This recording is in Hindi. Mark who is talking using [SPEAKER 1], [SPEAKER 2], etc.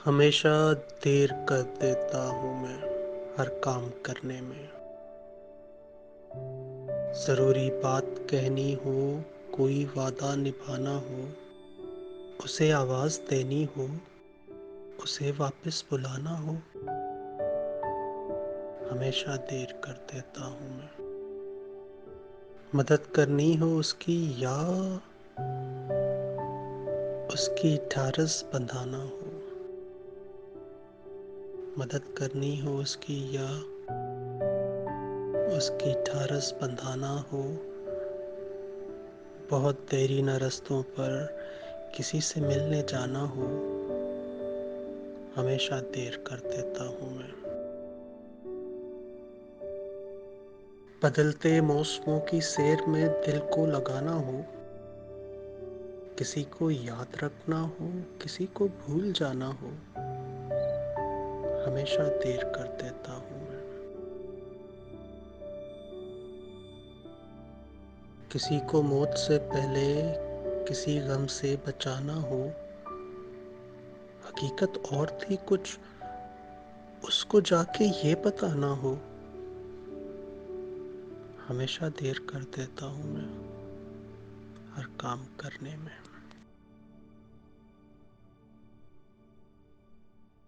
[SPEAKER 1] हमेशा देर कर देता हूँ मैं हर काम करने में। ज़रूरी बात कहनी हो, कोई वादा निभाना हो, उसे आवाज़ देनी हो, उसे वापस बुलाना हो, हमेशा देर कर देता हूँ मैं। मदद करनी हो उसकी या उसकी ढाढ़स बंधाना हो, मदद करनी हो उसकी या उसकी ढाढ़स बंधाना हो, बहुत देरी न रास्तों पर किसी से मिलने जाना हो, हमेशा देर कर देता हूँ मैं। बदलते मौसमों की सैर में दिल को लगाना हो, किसी को याद रखना हो, किसी को भूल जाना हो, हमेशा देर कर देता हूँ मैं। किसी को मौत से पहले किसी गम से बचाना हो, हकीकत और थी कुछ उसको जाके ये बताना हो, हमेशा देर कर देता हूँ मैं हर काम करने में।